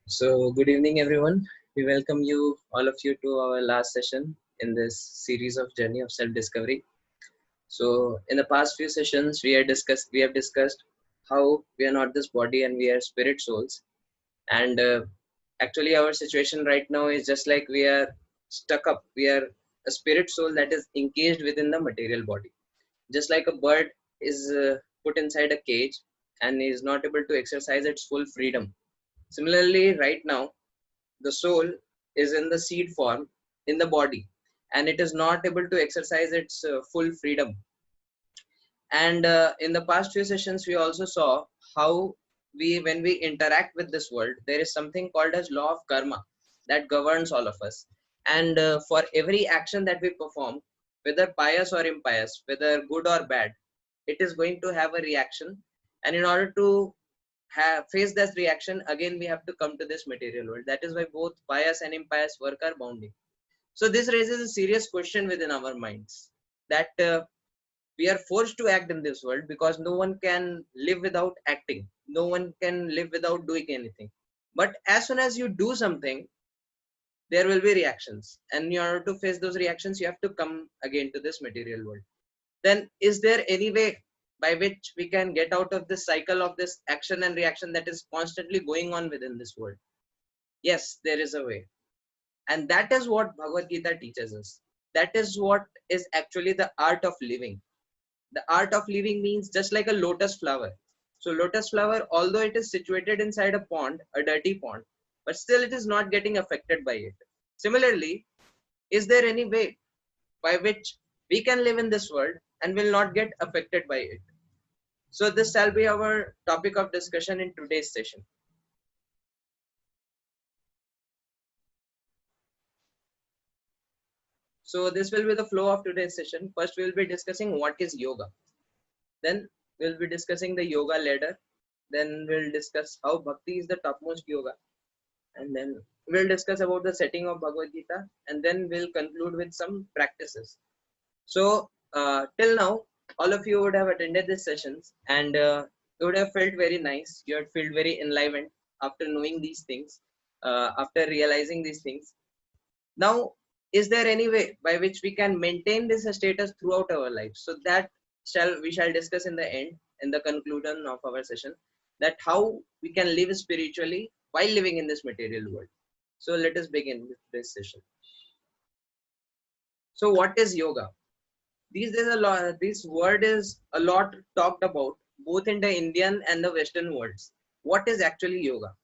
Good evening, everyone. We welcome you, all of you, to our last session in this series of journey of self-discovery. So, in the past few sessions, we have discussed how we are not this body and we are spirit souls. And actually, our situation right now is just like we are stuck up. We are a spirit soul that is encaged within the material body. Just like a bird is put inside a cage and is not able to exercise its full freedom. Similarly, right now the soul is in the seed form in the body and it is not able to exercise its full freedom. And in the past few sessions we also saw how when we interact with this world, there is something called as law of karma that governs all of us. And for every action that we perform, whether pious or impious, whether good or bad, it is going to have a reaction. And in order to face this reaction, again we have to come to this material world. That is why both pious and impious work are bounding. So this raises a serious question within our minds, that we are forced to act in this world because no one can live without acting, no one can live without doing anything. But as soon as you do something, there will be reactions, and in order to face those reactions you have to come again to this material world. Then is there any way by which we can get out of this cycle of this action and reaction that is constantly going on within this world? Yes, there is a way. And that is what Bhagavad Gita teaches us. That is what is actually the art of living. The art of living means just like a lotus flower. So lotus flower, although it is situated inside a pond, a dirty pond, but still it is not getting affected by it. Similarly, is there any way by which we can live in this world and will not get affected by it? So this shall be our topic of discussion in today's session. So this will be the flow of today's session. First, we will be discussing what is yoga. Then we'll be discussing the yoga ladder. Then we'll discuss how bhakti is the topmost yoga. And then we'll discuss about the setting of Bhagavad Gita. And then we'll conclude with some practices. So till now, all of you would have attended these sessions and you would have felt very nice. You would feel very enlivened after knowing these things, after realizing these things. Now, is there any way by which we can maintain this status throughout our life? So that we shall discuss in the end, in the conclusion of our session, that how we can live spiritually while living in this material world. So let us begin with this session. So what is yoga? These days, this word is a lot talked about both in the Indian and the Western worlds. What is actually yoga?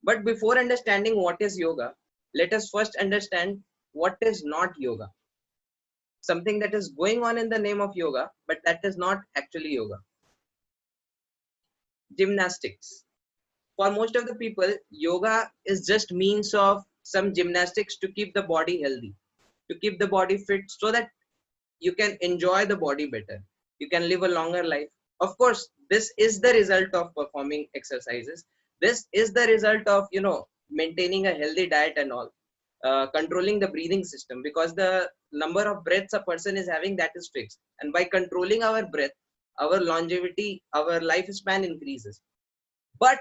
But before understanding what is yoga, let us first understand what is not yoga. Something that is going on in the name of yoga, but that is not actually yoga. Gymnastics. For most of the people, yoga is just means of some gymnastics to keep the body healthy, to keep the body fit so that you can enjoy the body better. You can live a longer life. Of course, this is the result of performing exercises. This is the result of, maintaining a healthy diet and all. Controlling the breathing system, because the number of breaths a person is having, that is fixed, and by controlling our breath, our longevity, our lifespan increases. But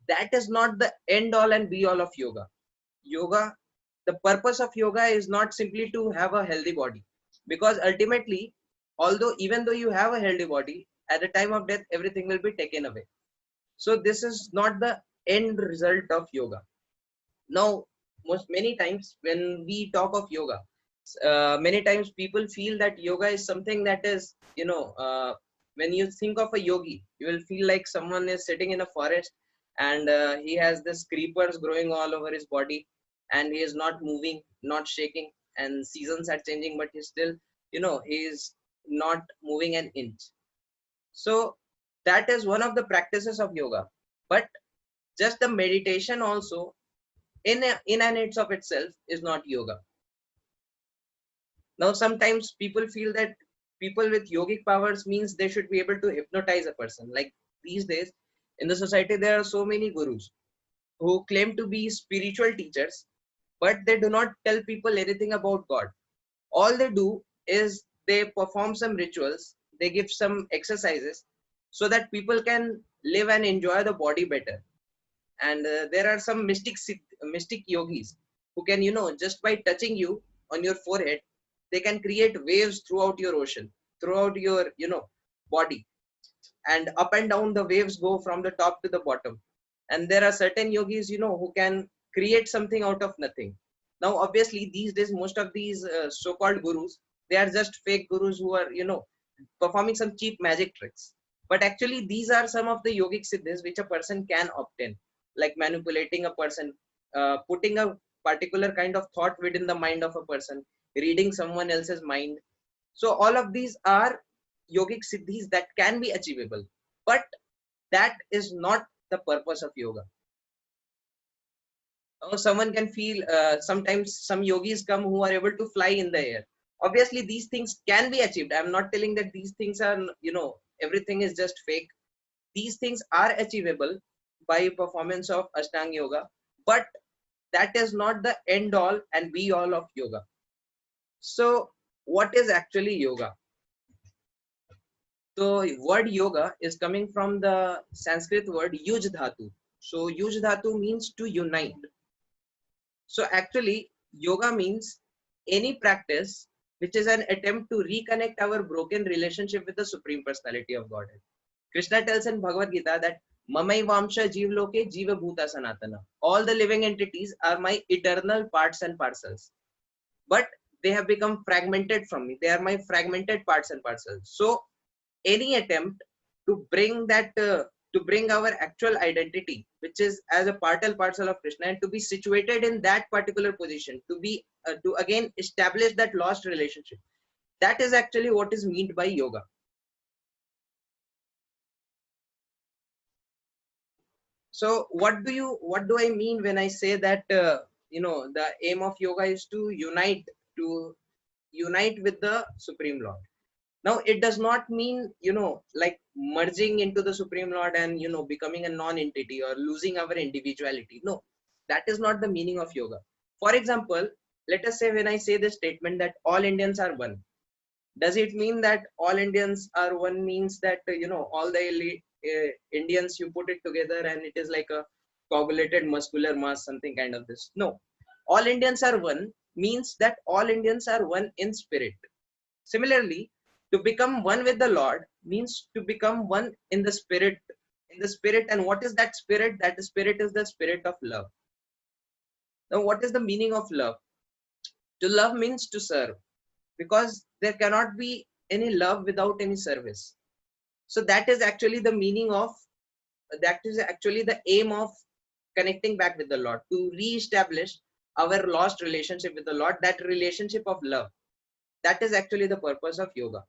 that is not the end all and be all of yoga. The purpose of yoga is not simply to have a healthy body, because ultimately, although even though you have a healthy body, at the time of death everything will be taken away. So this is not the end result of yoga. Now, many times when we talk of yoga, many times people feel that yoga is something that is, when you think of a yogi, you will feel like someone is sitting in a forest and he has this creepers growing all over his body and he is not moving, not shaking, and seasons are changing, but he's still, he is not moving an inch. So that is one of the practices of yoga. But just the meditation also in and of itself is not yoga. Now, sometimes people feel that people with yogic powers means they should be able to hypnotize a person. Like these days in the society, there are so many gurus who claim to be spiritual teachers, but they do not tell people anything about God. All they do is they perform some rituals, they give some exercises so that people can live and enjoy the body better. And there are some mystic yogis who can, just by touching you on your forehead, they can create waves throughout your ocean, throughout your, body, and up and down the waves go from the top to the bottom. And there are certain yogis, who can create something out of nothing. Now obviously these days most of these so-called gurus, they are just fake gurus who are, performing some cheap magic tricks. But actually these are some of the yogic siddhis which a person can obtain, like manipulating a person, putting a particular kind of thought within the mind of a person, reading someone else's mind. So all of these are yogic siddhis that can be achievable, but that is not the purpose of yoga. Or someone can feel, sometimes some yogis come who are able to fly in the air. Obviously these things can be achieved. I'm not telling that these things are, everything is just fake. These things are achievable by performance of ashtanga yoga, but that is not the end all and be all of yoga. So what is actually yoga? So word yoga is coming from the Sanskrit word yuj dhatu. So yuj dhatu means to unite. So actually yoga means any practice which is an attempt to reconnect our broken relationship with the Supreme Personality of Godhead. Krishna tells in Bhagavad Gita that Mamai Vamsha Jeev Loke Jiva Bhuta Sanatana. All the living entities are my eternal parts and parcels. But they have become fragmented from me. They are my fragmented parts and parcels. So any attempt to bring that, to bring our actual identity, which is as a part and parcel of Krishna, and to be situated in that particular position, to be, to again establish that lost relationship, that is actually what is meant by yoga. So what do I mean when I say that, the aim of yoga is to unite with the Supreme Lord? Now it does not mean, like merging into the Supreme Lord and, becoming a non-entity or losing our individuality. No, that is not the meaning of yoga. For example, let us say when I say the statement that all Indians are one, does it mean that all Indians are one means that, all the Indians, you put it together and it is like a coagulated muscular mass, something kind of this? No, all Indians are one means that all Indians are one in spirit. Similarly, to become one with the Lord means to become one in the spirit. In the spirit, and what is that spirit? That spirit is the spirit of love. Now, what is the meaning of love? To love means to serve, because there cannot be any love without any service. So that is actually the meaning of, that is actually the aim of connecting back with the Lord, to re-establish our lost relationship with the Lord, that relationship of love. That is actually the purpose of yoga.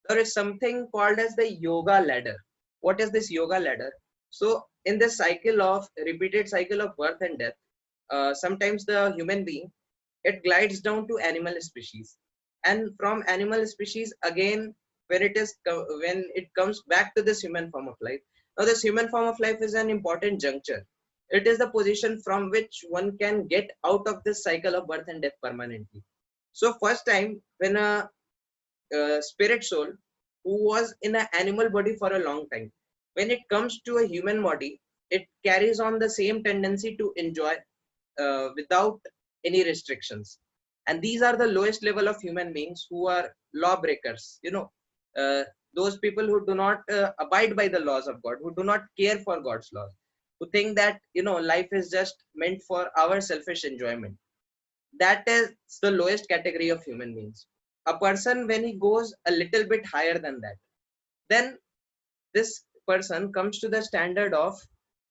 There is something called as the yoga ladder. What is this yoga ladder? So in this cycle of repeated cycle of birth and death, sometimes the human being, it glides down to animal species, and from animal species again, when it comes back to this human form of life. Now this human form of life is an important juncture. It is the position from which one can get out of this cycle of birth and death permanently. So first time when a spirit soul who was in an animal body for a long time, when it comes to a human body, it carries on the same tendency to enjoy, without any restrictions. And these are the lowest level of human beings who are lawbreakers, those people who do not abide by the laws of God, who do not care for God's laws, who think that, life is just meant for our selfish enjoyment. That is the lowest category of human beings. A person, when he goes a little bit higher than that, then this person comes to the standard of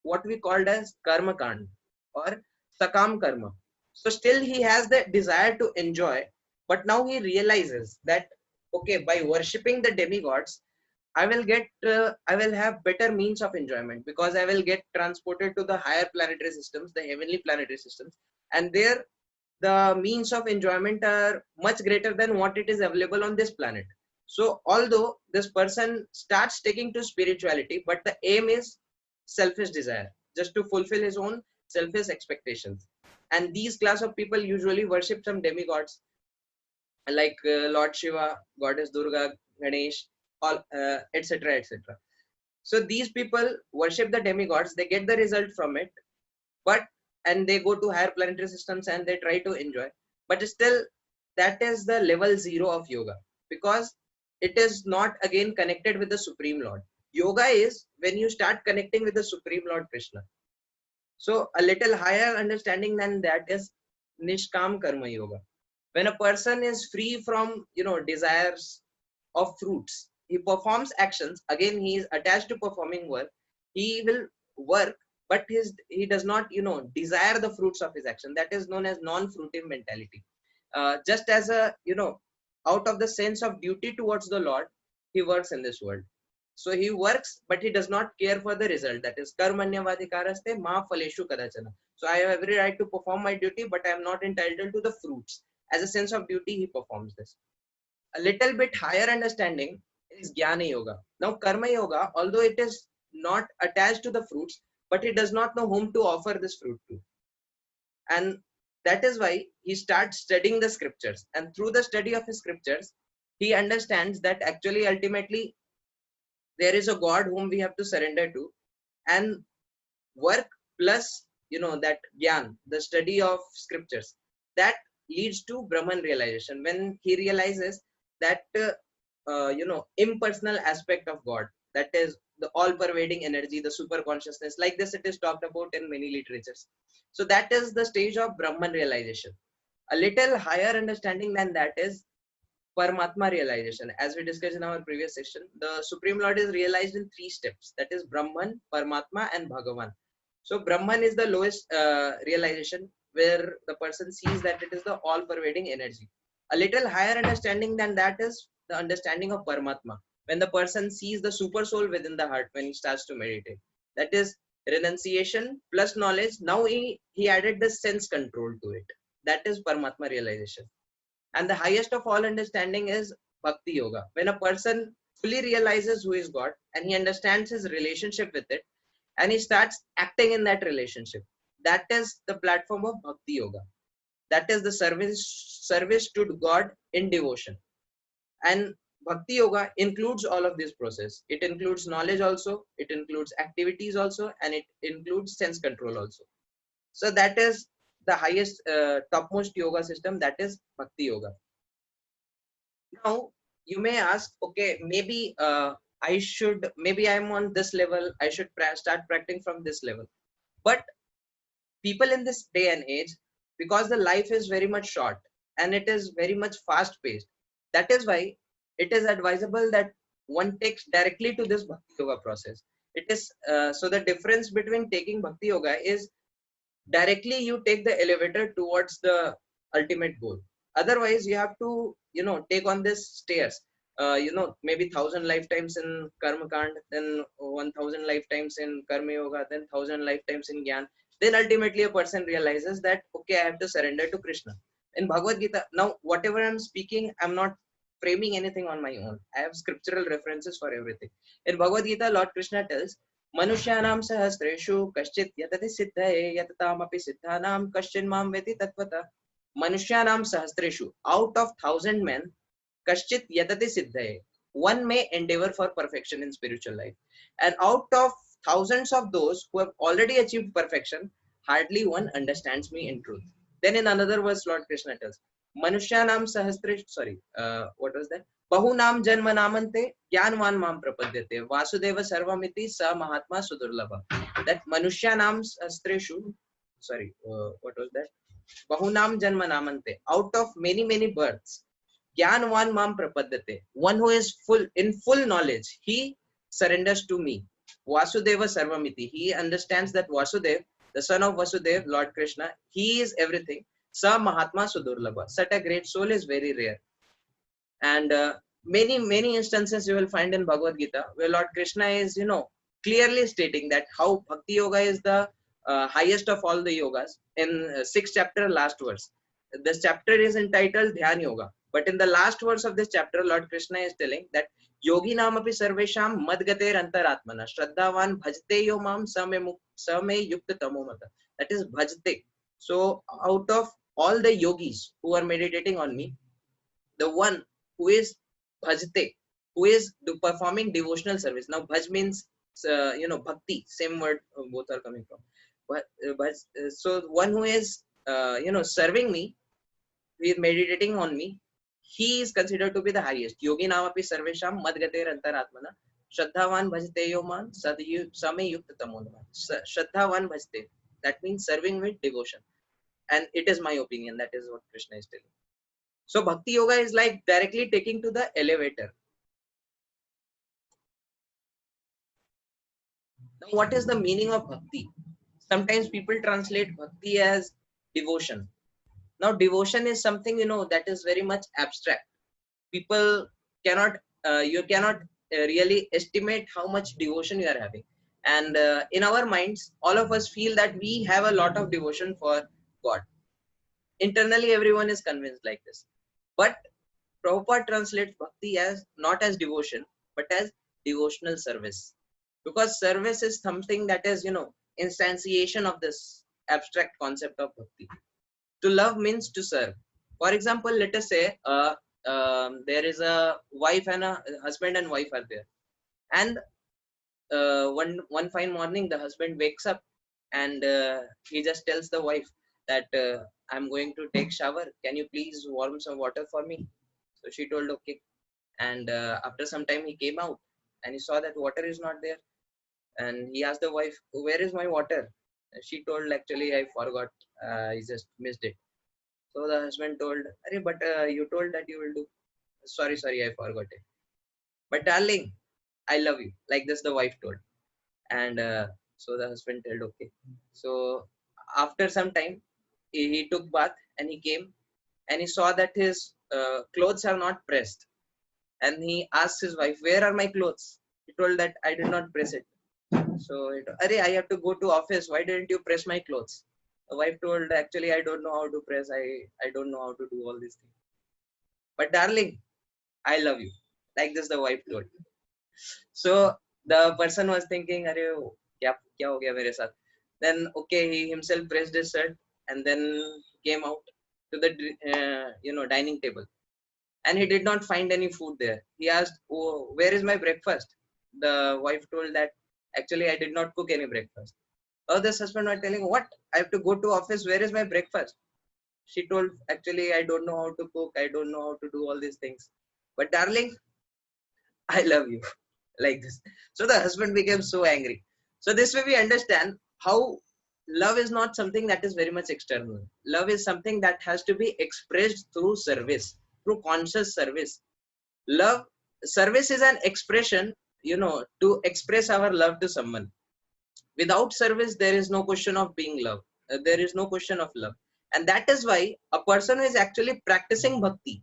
what we called as karma kand or sakam karma. So still he has the desire to enjoy, but now he realizes that, okay, by worshipping the demigods, I will have better means of enjoyment, because I will get transported to the higher planetary systems, the heavenly planetary systems, and there the means of enjoyment are much greater than what it is available on this planet. So although this person starts taking to spirituality, but the aim is selfish desire, just to fulfill his own selfish expectations. And these class of people usually worship some demigods like Lord Shiva, Goddess Durga, Ganesh, all, etc., etc. So these people worship the demigods, they get the result from it, but and they go to higher planetary systems and they try to enjoy, but still that is the level 0 of yoga, because it is not again connected with the Supreme Lord. Yoga is when you start connecting with the Supreme Lord Krishna. So a little higher understanding than that is Nishkam Karma Yoga. When a person is free from, desires of fruits, he performs actions. Again, he is attached to performing work. He will work, but he does not, desire the fruits of his action. That is known as non-fruitive mentality. Just as a, out of the sense of duty towards the Lord, he works in this world. So he works, but he does not care for the result. That is karmanyavadhikaraste ma phaleshu kadachana. So I have every right to perform my duty, but I am not entitled to the fruits. As a sense of duty, he performs this. A little bit higher understanding is Jnana Yoga. Now, Karma Yoga, although it is not attached to the fruits, but he does not know whom to offer this fruit to. And that is why he starts studying the scriptures. And through the study of his scriptures, he understands that actually, ultimately, there is a God whom we have to surrender to. And work plus, that Gyan, the study of scriptures, that leads to Brahman realization. When he realizes that, impersonal aspect of God, that is the all-pervading energy, the super consciousness, like this it is talked about in many literatures. So that is the stage of Brahman realization. A little higher understanding than that is Paramatma realization. As we discussed in our previous session, the Supreme Lord is realized in 3 steps, that is Brahman, Paramatma and Bhagavan. So Brahman is the lowest realization, where the person sees that it is the all-pervading energy. A little higher understanding than that is the understanding of Paramatma, when the person sees the super soul within the heart when he starts to meditate. That is renunciation plus knowledge. Now he added the sense control to it. That is Paramatma realization. And the highest of all understanding is Bhakti Yoga. When a person fully realizes who is God and he understands his relationship with it, and he starts acting in that relationship, that is the platform of Bhakti Yoga. That is the service to God in devotion. And Bhakti Yoga includes all of this process. It includes knowledge also, it includes activities also, and it includes sense control also. So that is the highest, topmost yoga system, that is Bhakti Yoga. Now, you may ask, okay, maybe maybe I'm on this level, I should start practicing from this level. But people in this day and age, because the life is very much short and it is very much fast paced, that is why it is advisable that one takes directly to this Bhakti Yoga process. It is, so the difference between taking Bhakti Yoga is directly you take the elevator towards the ultimate goal. Otherwise, you have to, take on this stairs. Maybe 1,000 lifetimes in Karma Kand, then 1,000 lifetimes in Karma Yoga, then 1,000 lifetimes in Gyan. Then ultimately a person realizes that, okay, I have to surrender to Krishna. In Bhagavad Gita, now whatever I'm speaking, I'm not framing anything on my own. I have scriptural references for everything. In Bhagavad Gita, Lord Krishna tells, मनुष्याणां सहस्रेषु कश्चित् यतति सिद्धये यततामपि सिद्धानां कश्चिन् मां वेति तत्त्वतः. मनुष्याणां सहस्रेषु, out of 1,000 men, कश्चित् यतति सिद्धये, one may endeavor for perfection in spiritual life, and out of thousands of those who have already achieved perfection, hardly one understands me in truth. Then in another verse, Lord Krishna tells, मनुष्याणां सहस्रेषु, what was that? बहुनाम जन्म नामन्ते ज्ञानवान माम प्रपद्यते वासुदेव सर्वमिति स महात्मा सुदुर्लभ. That manushyanam sastreshu, what was that? Bahunam janma namante, out of many births, Jnanvan mam prapadyate, one who is in full knowledge, he surrenders to me. Vasudeva Sarvamiti, he understands that Vasudev, the son of Vasudev, Lord Krishna, he is everything. Sa Mahatma Sudurlabha, such a great soul is very rare. And many instances you will find in Bhagavad Gita where Lord Krishna is, clearly stating that how Bhakti Yoga is the highest of all the yogas. In 6th chapter, last verse, this chapter is entitled Dhyan Yoga, but in the last verse of this chapter, Lord Krishna is telling that yogi namapi sarvesham madgater antaratmana shraddhavan bhajte yo mam same yukta tamomata. That is bhajte. So out of all the yogis who are meditating on me, the one who is bhajte, who is performing devotional service. Now bhaj means bhakti, same word both are coming from. So one who is, serving me, with meditating on me, he is considered to be the highest. Yogi namapi sarvesham madgater antaratmana. Shraddhavan bhajte yoman same yukta tamonman. Shraddhavan bhajte. That means serving with devotion. And it is my opinion. That is what Krishna is telling. So bhakti yoga is like directly taking to the elevator. Now, what is the meaning of bhakti? Sometimes people translate bhakti as devotion. Now, devotion is something, that is very much abstract. People cannot, you cannot really estimate how much devotion you are having. And in our minds, all of us feel that we have a lot of devotion for God. Internally, everyone is convinced like this. But Prabhupada translates bhakti as not as devotion, but as devotional service. Because service is something that is, instantiation of this abstract concept of bhakti. To love means to serve. For example, let us say there is a wife and a husband and wife are there, and one fine morning the husband wakes up and he just tells the wife that I'm going to take shower. Can you please warm some water for me? So she told okay, and after some time he came out and he saw that water is not there, and he asked the wife, where is my water? She told, actually I forgot, I just missed it. So the husband told, Arey, but you told that you will do. Sorry, I forgot it. But darling, I love you. Like this, the wife told. And so the husband told, okay. So after some time, he took bath and he came and he saw that his clothes are not pressed. And he asked his wife, where are my clothes? He told that I did not press it. So he told, Arey, I have to go to office. Why didn't you press my clothes? The wife told, actually, I don't know how to press. I don't know how to do all these things. But darling, I love you. Like this, the wife told. So the person was thinking, Arey, kya ho gaya mere saath? Then, okay, he himself pressed his shirt and then came out to the, dining table. And he did not find any food there. He asked, oh, where is my breakfast? The wife told that, actually, I did not cook any breakfast. Oh, this husband was telling, what? I have to go to office. Where is my breakfast? She told, actually, I don't know how to cook. I don't know how to do all these things. But darling, I love you. Like this. So the husband became so angry. So this way we understand how love is not something that is very much external. Love is something that has to be expressed through service, through conscious service. Love, service is an expression, to express our love to someone. Without service, there is no question of being love. There is no question of love. And that is why a person who is actually practicing bhakti,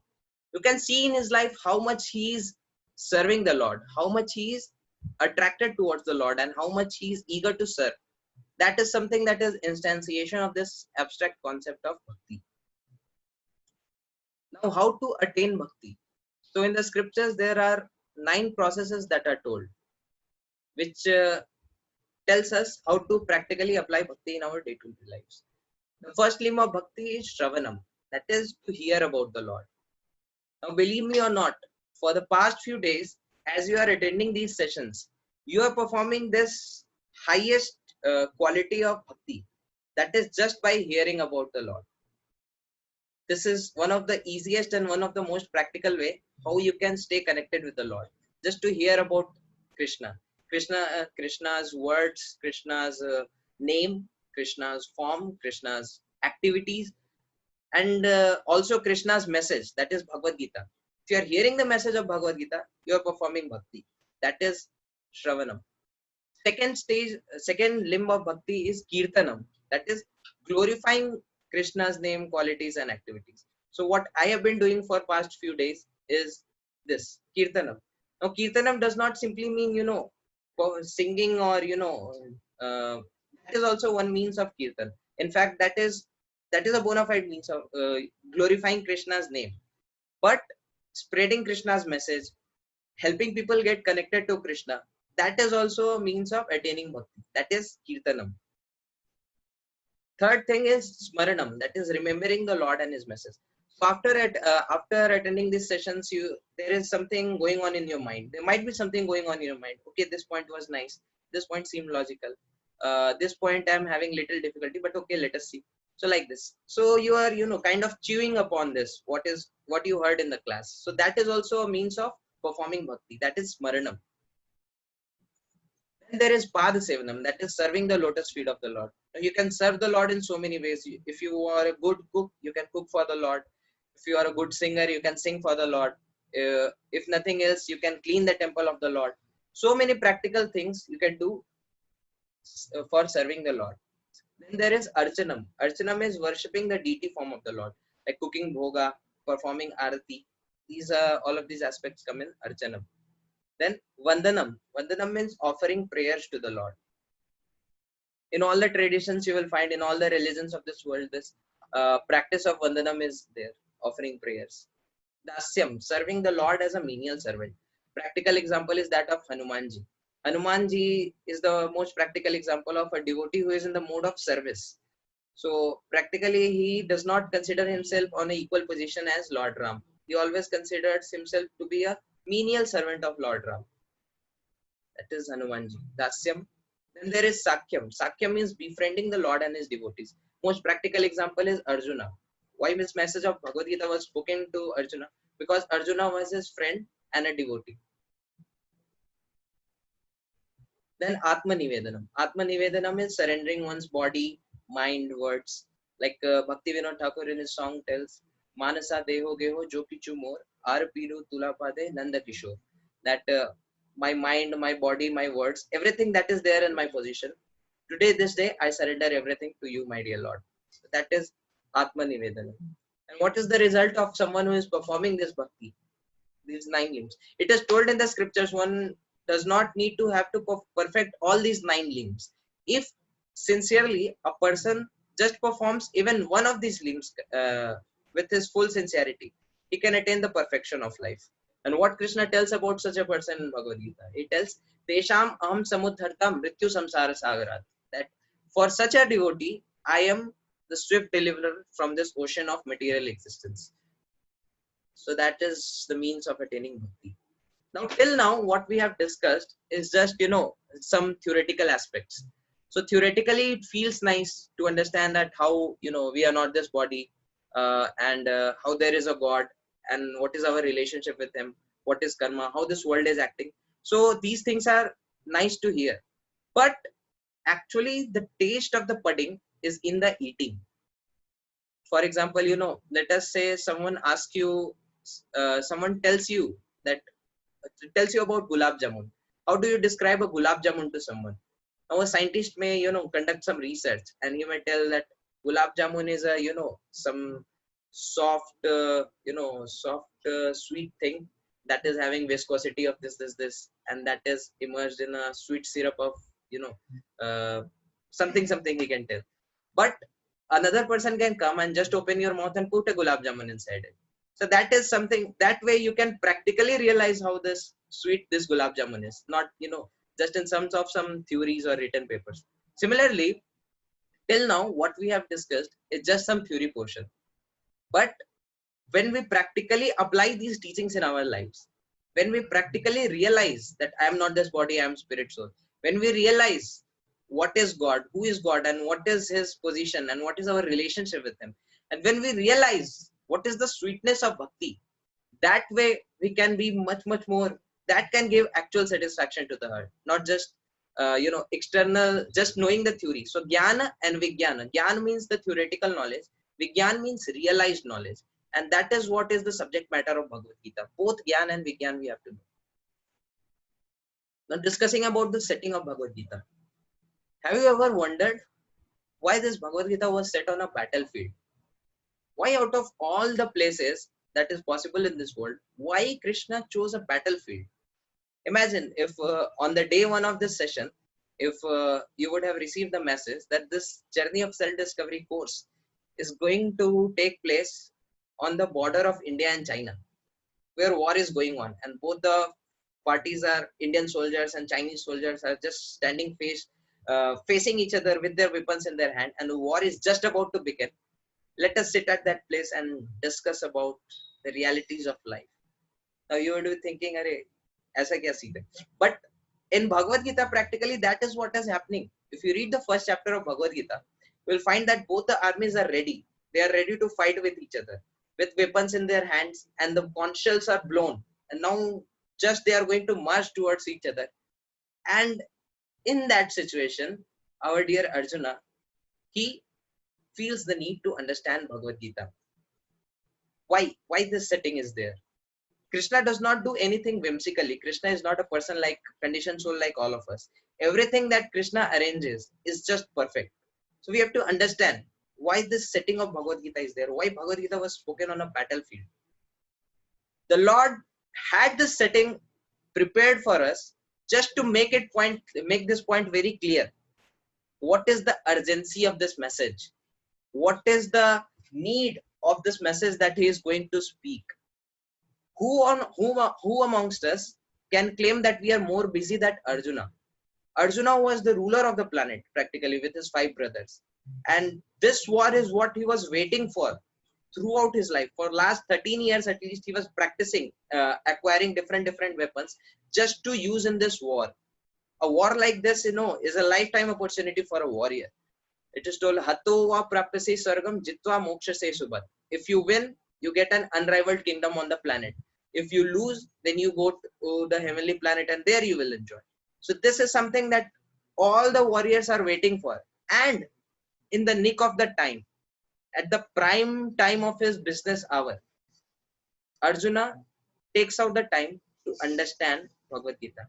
you can see in his life how much he is serving the Lord, how much he is attracted towards the Lord, and how much he is eager to serve. That is something that is instantiation of this abstract concept of bhakti. Now, how to attain bhakti? So in the scriptures, there are 9 processes that are told, which tells us how to practically apply bhakti in our day-to-day lives. The first limb of bhakti is Shravanam, that is to hear about the Lord. Now, believe me or not, for the past few days, as you are attending these sessions, you are performing this highest quality of bhakti. That is just by hearing about the Lord. This is one of the easiest and one of the most practical way how you can stay connected with the Lord. Just to hear about Krishna. Krishna's words, Krishna's name, Krishna's form, Krishna's activities, and also Krishna's message, that is Bhagavad Gita. If you are hearing the message of Bhagavad Gita, you are performing bhakti. That is Shravanam. Second limb of bhakti is Kirtanam. That is glorifying Krishna's name, qualities, and activities. So what I have been doing for past few days is this Kirtanam. Now Kirtanam does not simply mean, singing or, that is also one means of Kirtan. In fact, that is a bona fide means of glorifying Krishna's name. But spreading Krishna's message, helping people get connected to Krishna, that is also a means of attaining bhakti. That is Kirtanam. Third thing is Smaranam, that is remembering the Lord and His message. So after attending these sessions, there is something going on in your mind. There might be something going on in your mind. Okay, this point was nice. This point seemed logical. This point I'm having little difficulty, but okay, let us see. So like this. So you are, kind of chewing upon this, what you heard in the class. So that is also a means of performing bhakti. That is smaranam. Then there is pada sevanam, that is serving the lotus feet of the Lord. Now, you can serve the Lord in so many ways. If you are a good cook, you can cook for the Lord. If you are a good singer, you can sing for the Lord. If nothing else, you can clean the temple of the Lord. So many practical things you can do for serving the Lord. Then there is archanam. Archanam is worshipping the deity form of the Lord, like cooking bhoga, performing arati. These are all of these aspects come in archanam. Then vandanam. Vandanam means offering prayers to the Lord. In all the traditions you will find, in all the religions of this world, this practice of vandanam is there, offering prayers. Dasyam, serving the Lord as a menial servant. Practical example is that of Hanumanji. Hanumanji is the most practical example of a devotee who is in the mode of service. So practically he does not consider himself on an equal position as Lord Ram. He always considers himself to be a menial servant of Lord Ram. That is Hanumanji. Dasyam. Then there is Sakyam. Sakyam means befriending the Lord and his devotees. Most practical example is Arjuna. Why this message of Bhagavad Gita was spoken to Arjuna? Because Arjuna was his friend and a devotee. Then Atma Nivedanam. Atma Nivedanam is surrendering one's body, mind, words. Like Bhakti Vinod Thakur in his song tells, Manasa Deho Geho Jo Kichu More, Ar Piru Tulapade Nanda Kishore. That my mind, my body, my words, everything that is there in my position. Today, this day, I surrender everything to you, my dear Lord. So that is Atma Nivedanam. And what is the result of someone who is performing this bhakti? These 9 limbs. It is told in the scriptures, one does not need to have to perfect all these 9 limbs. If sincerely a person just performs even one of these limbs with his full sincerity, he can attain the perfection of life. And what Krishna tells about such a person in Bhagavad Gita, he tells, Tesham aham samudharta mrityu samsara sagarat. That for such a devotee, I am the swift deliverer from this ocean of material existence. So that is the means of attaining bhakti. Now, till now, what we have discussed is just, some theoretical aspects. So theoretically, it feels nice to understand that how, we are not this body, and how there is a God, and what is our relationship with him, what is karma, how this world is acting. So these things are nice to hear. But actually, the taste of the pudding is in the eating. For example, let us say someone asks you, someone tells you that tells you about gulab jamun. How do you describe a gulab jamun to someone? Now a scientist may, conduct some research and he may tell that gulab jamun is a, some soft, sweet thing that is having viscosity of this, and that is immersed in a sweet syrup of, something he can tell. But another person can come and just open your mouth and put a gulab jamun inside it. So that is something, that way you can practically realize how this sweet this gulab jamun is, not, just in some of some theories or written papers. Similarly, till now, what we have discussed is just some theory portion. But when we practically apply these teachings in our lives, when we practically realize that I am not this body, I am spirit soul, when we realize what is God, who is God, and what is his position, and what is our relationship with him, and when we realize what is the sweetness of bhakti, that way we can be much more, that can give actual satisfaction to the heart, not just external, just knowing the theory. So jnana and vijnana. Jnana means the theoretical knowledge, vijnana means realized knowledge, and that is what is the subject matter of Bhagavad Gita. Both jnana and vijnana we have to know. Now discussing about the setting of Bhagavad Gita, have you ever wondered why this Bhagavad Gita was set on a battlefield? Why out of all the places that is possible in this world, why Krishna chose a battlefield? Imagine if on the day 1 of this session, if you would have received the message that this journey of self-discovery course is going to take place on the border of India and China, where war is going on, and both the parties are Indian soldiers and Chinese soldiers are just standing facing each other with their weapons in their hand, and the war is just about to begin. Let us sit at that place and discuss about the realities of life. Now you would be thinking, "Arey, aisa kya seekha?" But In Bhagavad Gita, practically that is what is happening. If you read the first chapter of Bhagavad Gita, you will find that both the armies are ready. They are ready to fight with each other with weapons in their hands, and the conch shells are blown. And now just they are going to march towards each other. And in that situation, our dear Arjuna, he feels the need to understand Bhagavad Gita. Why this setting is there? Krishna does not do anything whimsically. Krishna is not a person like conditioned soul like all of us. Everything that Krishna arranges is just perfect. So we have to understand why this setting of Bhagavad Gita is there, why Bhagavad Gita was spoken on a battlefield. The Lord had this setting prepared for us just to make this point very clear. What is the urgency of this message? What is the need of this message that he is going to speak? Who amongst us can claim that we are more busy than Arjuna? Arjuna was the ruler of the planet practically with his 5 brothers, and this war is what he was waiting for throughout his life. For last 13 years at least, he was practicing acquiring different weapons just to use in this war. A war like this, is a lifetime opportunity for a warrior. It is told, Hato va prapyase sargam jitva mokshase subhat. If you win, you get an unrivaled kingdom on the planet. If you lose, then you go to the heavenly planet and there you will enjoy. So this is something that all the warriors are waiting for. And in the nick of the time, at the prime time of his business hour, Arjuna takes out the time to understand Bhagavad Gita.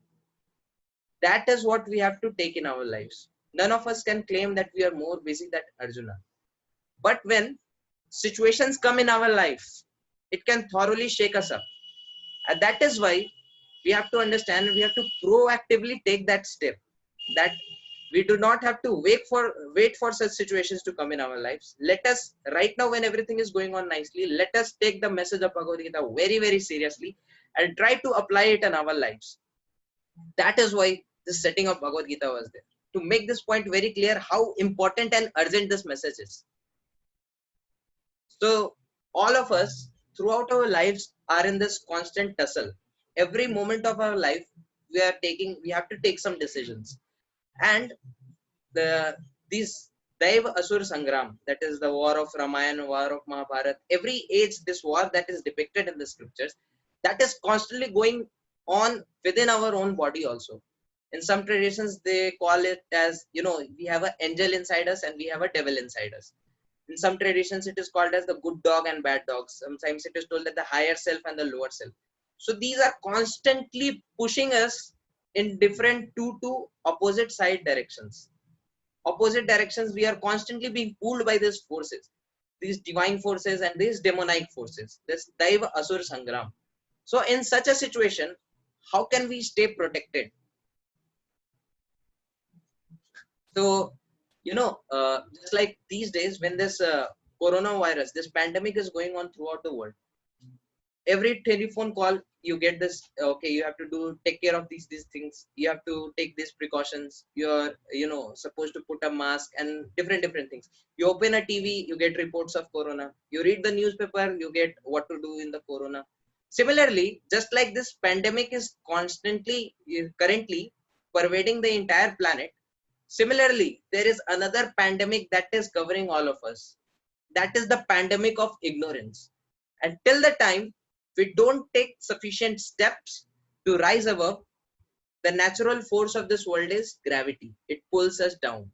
That is what we have to take in our lives. None of us can claim that we are more busy than Arjuna. But when situations come in our life, it can thoroughly shake us up. And that is why we have to understand, we have to proactively take that step, that we do not have to wait for such situations to come in our lives. Let us, right now when everything is going on nicely, let us take the message of Bhagavad Gita very, very seriously and try to apply it in our lives. That is why this setting of Bhagavad Gita was there, to make this point very clear how important and urgent this message is. So all of us throughout our lives are in this constant tussle. Every moment of our life, we have to take some decisions. And these Daiva Asur Sangram, that is the war of Ramayana, war of Mahabharata, every age, this war that is depicted in the scriptures, that is constantly going on within our own body also. In some traditions, they call it as, we have an angel inside us and we have a devil inside us. In some traditions, it is called as the good dog and bad dog. Sometimes it is told that the higher self and the lower self. So these are constantly pushing us in different two opposite side directions. Opposite directions, we are constantly being pulled by these forces, these divine forces and these demonic forces, this Daiva Asur Sangram. So in such a situation, how can we stay protected? So, just like these days when this coronavirus, this pandemic is going on throughout the world, every telephone call you get this, okay, you have to take care of these things, you have to take these precautions, you're supposed to put a mask and different things. You open a TV, you get reports of corona. You read the newspaper, you get what to do in the corona. Similarly, just like this pandemic is currently pervading the entire planet, similarly there is another pandemic that is covering all of us. That is the pandemic of ignorance. And till the time we don't take sufficient steps to rise above, the natural force of this world is gravity. It pulls us down.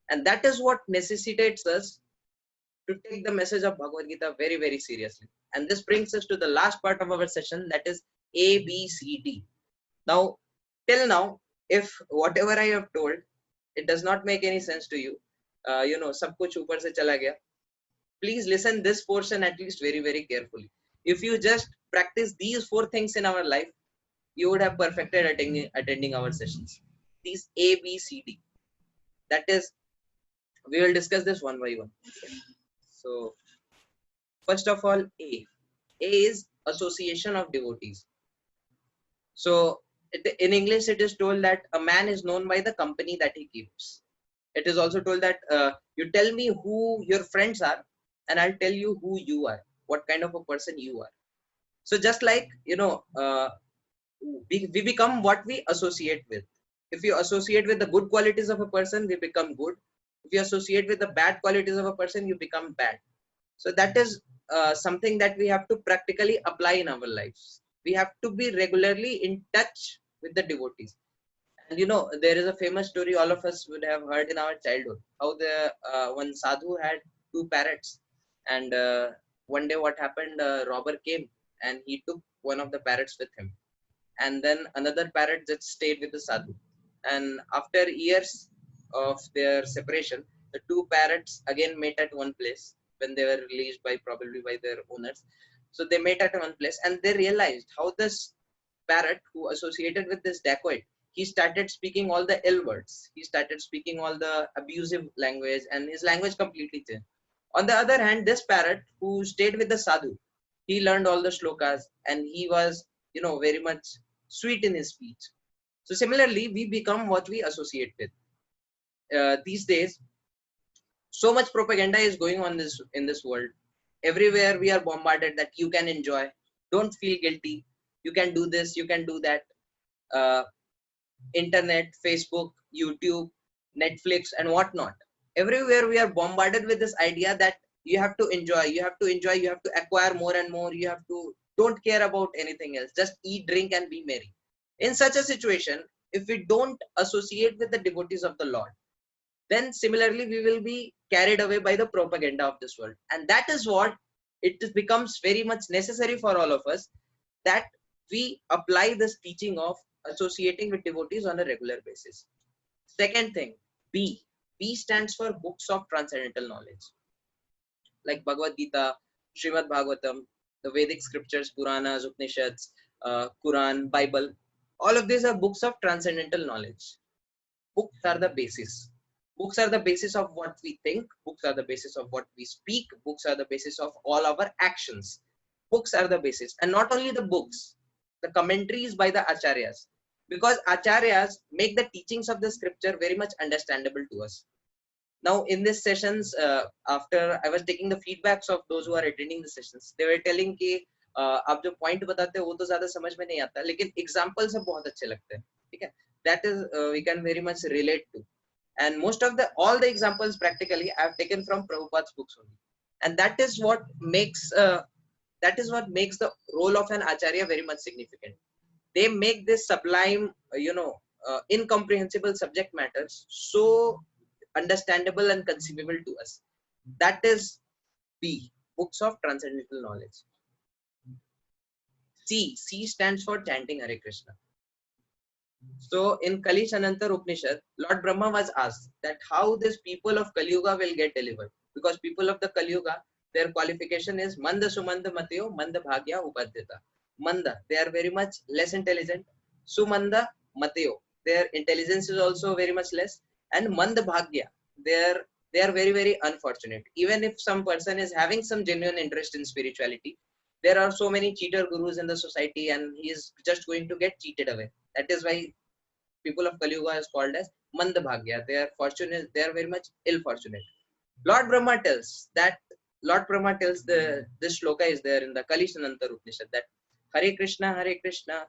And that is what necessitates us to take the message of Bhagavad Gita very, very seriously. And this brings us to the last part of our session, that is A, B, C, D. Now, till now, if whatever I have told, it does not make any sense to you, sab kuch upar se chala gaya, please listen this portion at least very, very carefully. If you just practice these 4 things in our life, you would have perfected attending our sessions. These A, B, C, D. That is, we will discuss this one by one. So, first of all, A. A is association of devotees. So, in English, it is told that a man is known by the company that he keeps. It is also told that you tell me who your friends are, and I'll tell you who you are, what kind of a person you are. So just like, we become what we associate with. If you associate with the good qualities of a person, we become good. If you associate with the bad qualities of a person, you become bad. So that is something that we have to practically apply in our lives. We have to be regularly in touch with the devotees. And there is a famous story all of us would have heard in our childhood, how the one sadhu had two parrots, and one day what happened, a robber came and he took one of the parrots with him, and then another parrot just stayed with the sadhu. And after years of their separation, the two parrots again met at one place when they were released by probably by their owners. So they met at one place and they realized how this parrot who associated with this dacoit, he started speaking all the ill words. He started speaking all the abusive language and his language completely changed. On the other hand, this parrot who stayed with the sadhu, he learned all the shlokas and he was, very much sweet in his speech. So similarly, we become what we associate with. These days, so much propaganda is going on this in this world. Everywhere we are bombarded that you can enjoy, don't feel guilty, you can do this, you can do that. Uh, Internet, Facebook, YouTube, Netflix, and whatnot. Everywhere we are bombarded with this idea that you have to enjoy, you have to enjoy, you have to acquire more and more, you have to don't care about anything else, just eat, drink, and be merry. In such a situation, if we don't associate with the devotees of the Lord, then similarly we will be carried away by the propaganda of this world. And that is what becomes very much necessary for all of us, that we apply this teaching of associating with devotees on a regular basis. Second thing, B. B stands for books of transcendental knowledge, like Bhagavad Gita, Srimad Bhagavatam, the Vedic scriptures, Puranas, Upanishads, Quran, Bible. All of these are books of transcendental knowledge. Books are the basis. Books are the basis of what we think. Books are the basis of what we speak. Books are the basis of all our actions. Books are the basis. And not only the books, the commentaries by the acharyas. Because acharyas make the teachings of the scripture very much understandable to us. Now, in these sessions, after I was taking the feedbacks of those who are attending the sessions, they were telling कि आप जो point बताते हैं वो तो ज़्यादा समझ में नहीं आता, लेकिन examples सब बहुत अच्छे लगते हैं, ठीक है? That is we can very much relate to. And most of all the examples practically I have taken from Prabhupada's books only, and that is what makes the role of an acharya very much significant. They make this sublime, incomprehensible subject matters so understandable and conceivable to us. That is B, books of transcendental knowledge. C stands for chanting Hare Krishna. So in Kali Shanantar Upanishad, Lord Brahma was asked that how these people of Kali Yuga will get delivered. Because people of the Kali Yuga, their qualification is Manda Sumanda Mateo, Manda Bhagya Upadhyata. Manda, they are very much less intelligent. Sumanda Mateo, their intelligence is also very much less. And Manda Bhagya, they are very, very unfortunate. Even if some person is having some genuine interest in spirituality, there are so many cheater gurus in the society and he is just going to get cheated away. That is why people of Kali Yuga is called as Manda Bhagya. They are fortunate, they are very much ill fortunate. Lord Brahma tells this shloka is there in the Kali Shanantar Upanishad, that Hare Krishna,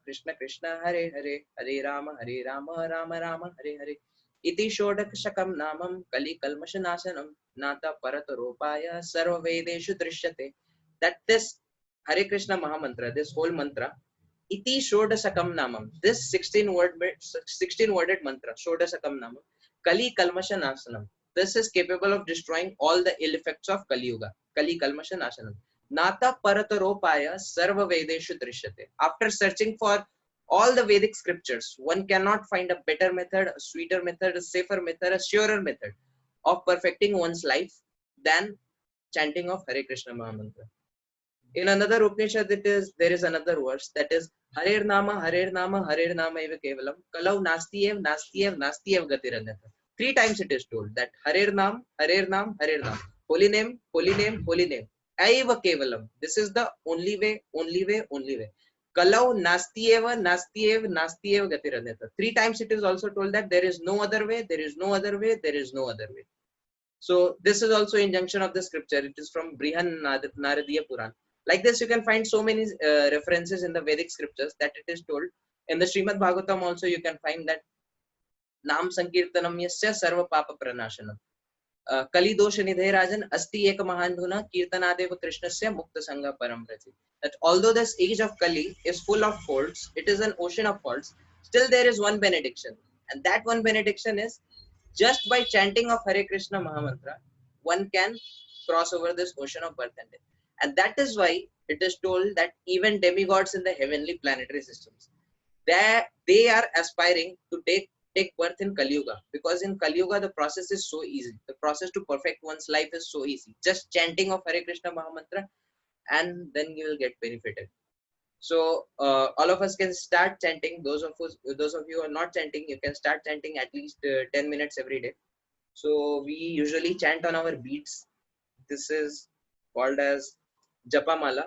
Krishna Krishna, Hare Hare, Hare Rama, Rama Rama, Hare Hare. Iti Shodakshakam Namam Kali Kalmashanasanam Nata Parataropaya Sarva Vedeshu Drishyate. That this Hare Krishna Mahamantra, this whole mantra, Iti Shodasakam Namam, this 16-worded mantra, Shodasakam Namam, Kali Kalmashanasanam. This is capable of destroying all the ill effects of Kali Yuga. Kali Kalmashanasanam. Nata Parataropaya Sarva Vedeshu Drishyate. After searching for all the Vedic scriptures, one cannot find a better method, a sweeter method, a safer method, a surer method of perfecting one's life than chanting of Hare Krishna Mahamantra. In another Upanishad, there is another verse that is Harer Nama Eva Kevalam Kalau Nastiev Gatiranyatha. 3 times it is told that Harer Nam, holy name, Eva Kevalam. This is the only way. Kalau Nastiev Gatiranyatha. 3 times it is also told that there is no other way, there is no other way, there is no other way. So this is also injunction of the scripture. It is from Brihan Naradiya Puran. Like this, you can find so many references in the Vedic scriptures that it is told. In the Srimad Bhagavatam also, you can find that नाम संकीर्तनम यस्य सर्व पाप प्रणाशनम. कली दोष निधे राजन अस्ति एक महान धुना कीर्तनादेव कृष्णस्य मुक्त संग परम रति. That although this age of Kali is full of faults, it is an ocean of faults, still there is one benediction, and that one benediction is just by chanting of Hare Krishna Mahamantra, one can cross over this ocean of birth and death. And that is why it is told that even demigods in the heavenly planetary systems, they are aspiring to take birth in Kali Yuga, because in Kali Yuga the process is so easy. The process to perfect one's life is so easy. Just chanting of Hare Krishna Mahamantra, and then you will get benefited. So all of us can start chanting. Those of you who are not chanting, you can start chanting at least 10 minutes every day. So we usually chant on our beads. This is called as Japamala.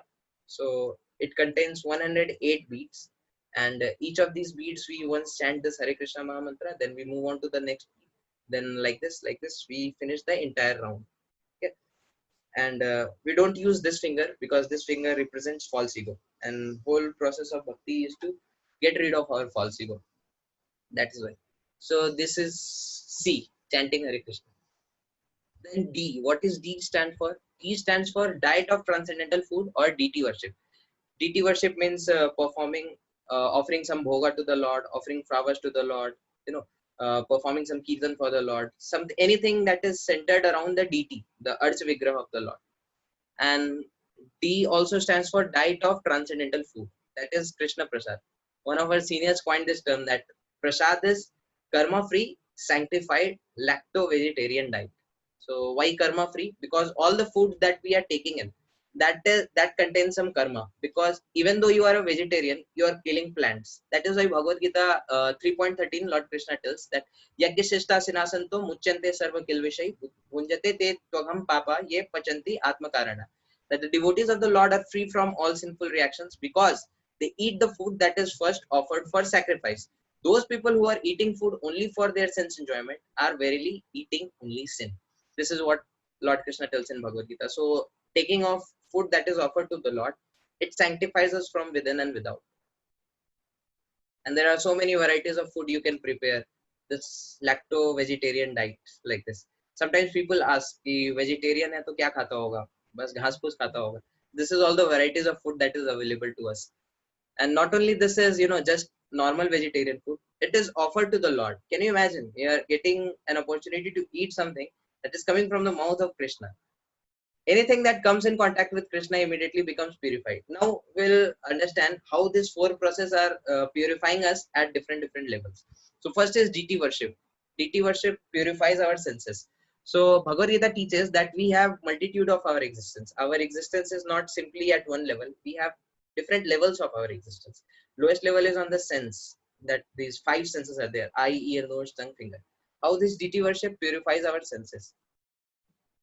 So it contains 108 beads, and each of these beads we once chant this Hare Krishna Mahamantra, then we move on to the next bead. Then like this, we finish the entire round. Okay. And we don't use this finger because this finger represents false ego, and whole process of bhakti is to get rid of our false ego. That is why. So this is C, chanting Hare Krishna. Then D, what is D stand for? D stands for diet of transcendental food or DT worship. DT worship means offering some bhoga to the Lord, offering flowers to the Lord, performing some kirtan for the Lord, anything that is centered around the DT, the Arch Vigraha of the Lord. And D also stands for diet of transcendental food, that is Krishna Prasad. One of our seniors coined this term that Prasad is karma free, sanctified, lacto vegetarian diet. So why karma free? Because all the food that we are taking in, that contains some karma, because even though you are a vegetarian, you are killing plants. That is why Bhagavad Gita 3.13 Lord Krishna tells that yagyashishta sinasanto muchyante sarva kilvishai bhunjate te tvagam papa ye pachanti atmakarana. That the devotees of the Lord are free from all sinful reactions because they eat the food that is first offered for sacrifice. Those people who are eating food only for their sense enjoyment are verily eating only sin. This is what Lord Krishna tells in Bhagavad Gita. So taking of food that is offered to the Lord, it sanctifies us from within and without. And there are so many varieties of food you can prepare. This lacto vegetarian diet like this. Sometimes people ask, कि vegetarian है तो क्या खाता होगा? बस घास फूस खाता होगा. This is all the varieties of food that is available to us. And not only this is, just normal vegetarian food, it is offered to the Lord. Can you imagine? You are getting an opportunity to eat something that is coming from the mouth of Krishna. Anything that comes in contact with Krishna immediately becomes purified. Now we'll understand how these four processes are purifying us at different levels. So first is DT worship. DT worship purifies our senses. So Bhagavad Gita teaches that we have multitude of our existence. Our existence is not simply at one level. We have different levels of our existence. Lowest level is on the sense, that these five senses are there: eye, ear, nose, tongue, finger. How this DT worship purifies our senses.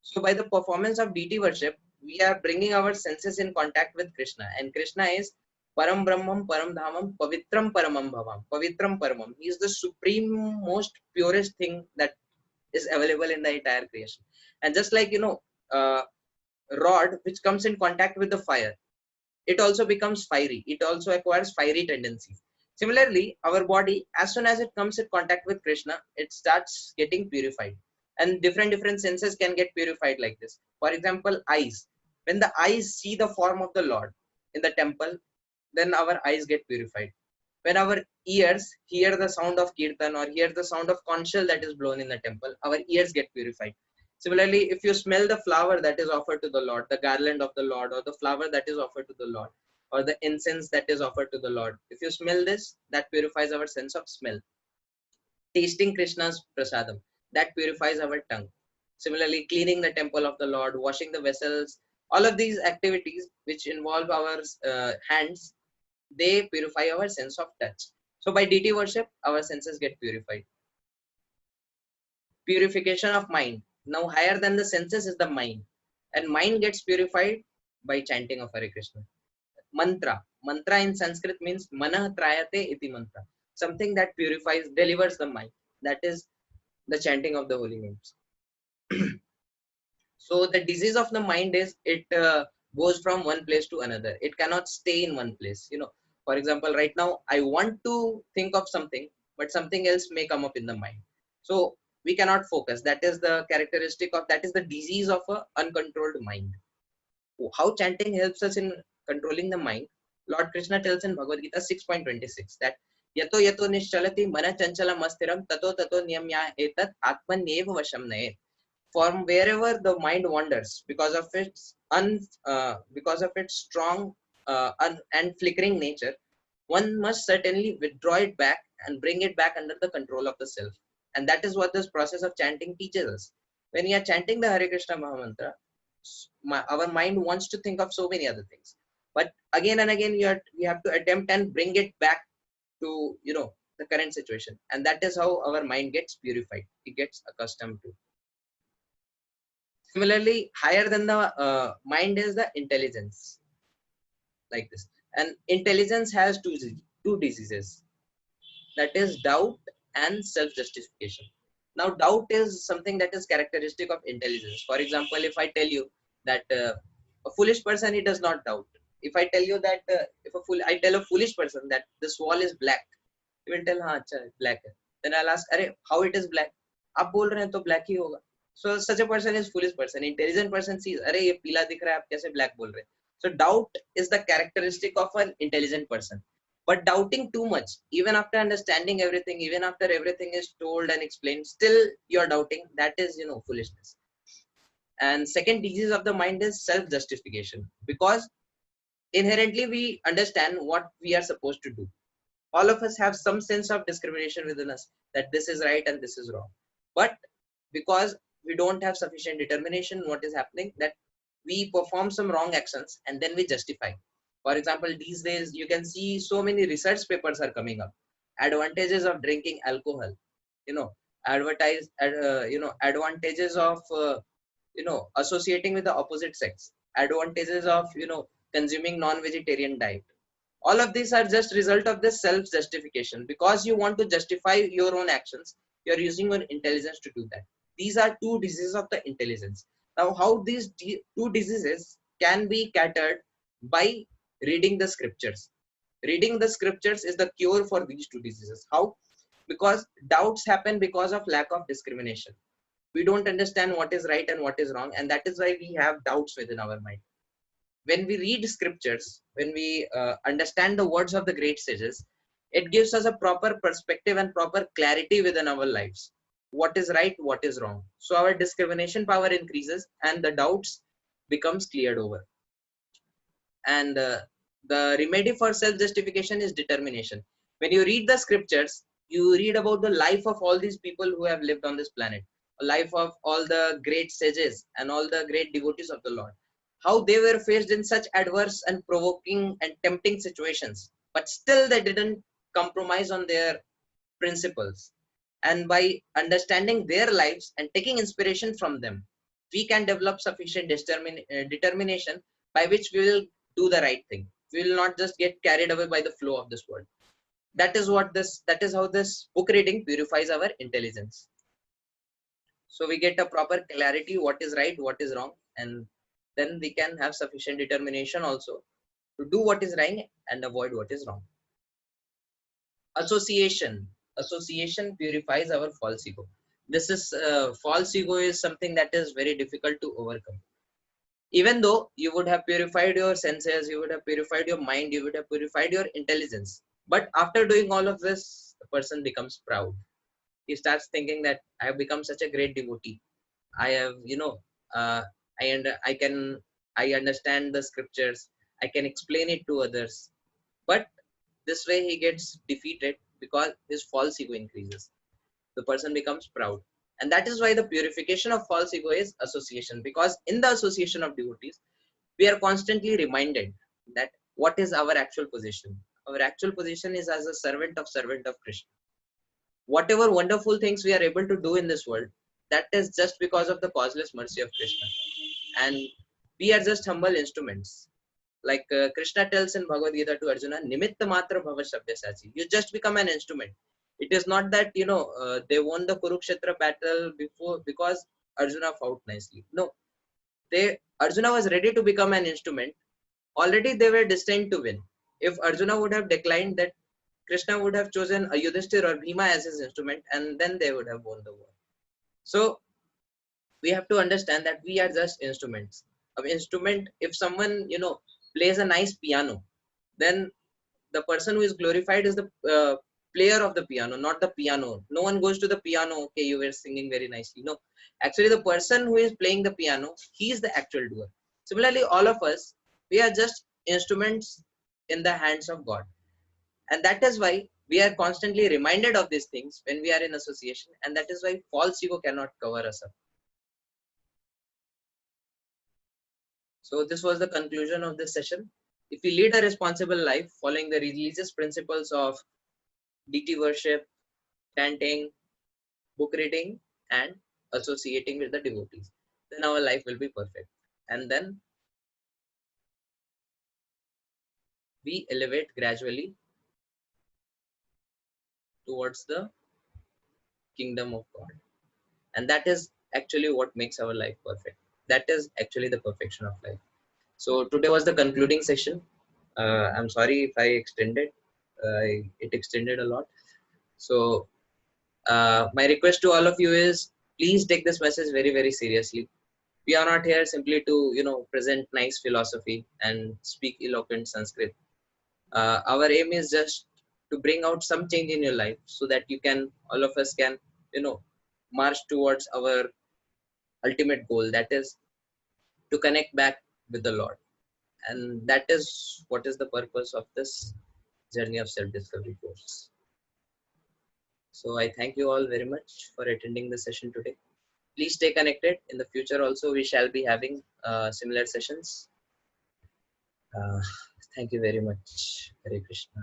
So by the performance of DT worship, we are bringing our senses in contact with Krishna, and Krishna is Param Brahmam, Param Dhamam, Pavitram Paramam Bhavam. Pavitram Paramam. He is the supreme, most purest thing that is available in the entire creation. And just like, rod which comes in contact with the fire, it also becomes fiery. It also acquires fiery tendencies. Similarly, our body, as soon as it comes in contact with Krishna, it starts getting purified. And different senses can get purified like this. For example, eyes. When the eyes see the form of the Lord in the temple, then our eyes get purified. When our ears hear the sound of kirtan or hear the sound of conch shell that is blown in the temple, our ears get purified. Similarly, if you smell the flower that is offered to the Lord, the garland of the Lord, or the flower that is offered to the Lord, or the incense that is offered to the Lord, if you smell this, that purifies our sense of smell. Tasting Krishna's prasadam, that purifies our tongue. Similarly, cleaning the temple of the Lord, washing the vessels, all of these activities which involve our hands, they purify our sense of touch. So by DT worship, our senses get purified. Purification of mind. Now higher than the senses is the mind, and mind gets purified by chanting of Hare Krishna. Mantra. Mantra in Sanskrit means manah trayate iti mantra. Something that purifies, delivers the mind. That is the chanting of the holy names. So the disease of the mind is it goes from one place to another. It cannot stay in one place. For example, right now I want to think of something, but something else may come up in the mind. So we cannot focus. That is the characteristic of, that is the disease of a uncontrolled mind. How chanting helps us in controlling the mind? Lord Krishna tells in Bhagavad Gita 6.26 that yato yato nischalati mana chanchalam astiram tato tato niyamya etat atmanyeva vasham naye. From wherever the mind wanders because of its because of its strong and flickering nature, one must certainly withdraw it back and bring it back under the control of the self. And that is what this process of chanting teaches us. When we are chanting the Hare Krishna Mahamantra, our mind wants to think of so many other things. But again and again, we have to attempt and bring it back to, the current situation. And that is how our mind gets purified. It gets accustomed to. Similarly, higher than the mind is the intelligence, like this. And intelligence has two diseases, that is doubt and self-justification. Now, doubt is something that is characteristic of intelligence. For example, if I tell you that a foolish person, he does not doubt. If I tell you that I tell a foolish person that this wall is black, he will tell, "हाँ, अच्छा, black है." Then I'll ask, "अरे, how it is black?" आप बोल रहे हैं तो black ही होगा. So such a person is foolish person. Intelligent person sees, "अरे, ये पीला दिख रहा है, आप कैसे black बोल रहे हैं?" So doubt is the characteristic of an intelligent person. But doubting too much, even after understanding everything, even after everything is told and explained, still you're doubting, that is, foolishness. And second disease of the mind is self-justification, because inherently we understand what we are supposed to do. All of us have some sense of discrimination within us, that this is right and this is wrong. But because we don't have sufficient determination what is happening, that we perform some wrong actions and then we justify. For example, these days you can see so many research papers are coming up. Advantages of drinking alcohol, advantages of associating with the opposite sex, advantages of consuming non-vegetarian diet. All of these are just result of this self-justification. Because you want to justify your own actions, you're using your intelligence to do that. These are two diseases of the intelligence. Now, how these two diseases can be catered? By reading the scriptures. Reading the scriptures is the cure for these two diseases. How? Because doubts happen because of lack of discrimination. We don't understand what is right and what is wrong, and that is why we have doubts within our mind. When we read scriptures, when we understand the words of the great sages, it gives us a proper perspective and proper clarity within our lives. What is right, what is wrong. So our discrimination power increases and the doubts becomes cleared over. And the remedy for self-justification is determination. When you read the scriptures, you read about the life of all these people who have lived on this planet, a life of all the great sages and all the great devotees of the Lord, how they were faced in such adverse and provoking and tempting situations, but still they didn't compromise on their principles. And by understanding their lives and taking inspiration from them, we can develop sufficient determination by which we will do the right thing. We will not just get carried away by the flow of this world. That is how this book reading purifies our intelligence. So we get a proper clarity, what is right, what is wrong, and then we can have sufficient determination also to do what is right and avoid what is wrong. Association purifies our false ego. This is false ego is something that is very difficult to overcome. Even though you would have purified your senses, you would have purified your mind, you would have purified your intelligence, but after doing all of this, the person becomes proud. He starts thinking that I have become such a great devotee. I have, I understand the scriptures. I can explain it to others. But this way he gets defeated because his false ego increases. The person becomes proud. And that is why the purification of false ego is association. Because in the association of devotees, we are constantly reminded that what is our actual position. Our actual position is as a servant of Krishna. Whatever wonderful things we are able to do in this world, that is just because of the causeless mercy of Krishna. And we are just humble instruments. Like Krishna tells in Bhagavad Gita to Arjuna, Nimitta matra bhava sabyasachi. You just become an instrument. It is not that, they won the Kurukshetra battle because Arjuna fought nicely. No, Arjuna was ready to become an instrument. Already they were destined to win. If Arjuna would have declined that, Krishna would have chosen a Yudhishthir or Bhima as his instrument, and then they would have won the war. So we have to understand that we are just instruments. An instrument, if someone, plays a nice piano, then the person who is glorified is the player of the piano, not the piano. No one goes to the piano, okay, you were singing very nicely. No, actually, the person who is playing the piano, he is the actual doer. Similarly, all of us, we are just instruments in the hands of God. And that is why we are constantly reminded of these things when we are in association. And that is why false ego cannot cover us up. So this was the conclusion of this session. If we lead a responsible life following the religious principles of deity worship, chanting, book reading, and associating with the devotees, then our life will be perfect. And then we elevate gradually towards the kingdom of God. And that is actually what makes our life perfect. That is actually the perfection of life. So today was the concluding session. I'm sorry if I extended. It extended a lot. So my request to all of you is, please take this message very, very seriously. We are not here simply to, present nice philosophy and speak eloquent Sanskrit. Our aim is just to bring out some change in your life so that all of us can, march towards our ultimate goal. That is to connect back with the Lord. And that is what is the purpose of this journey of self-discovery course. So I thank you all very much for attending the session today. Please stay connected. In the future also, we shall be having similar sessions. Uh, Thank you very much. Hare Krishna.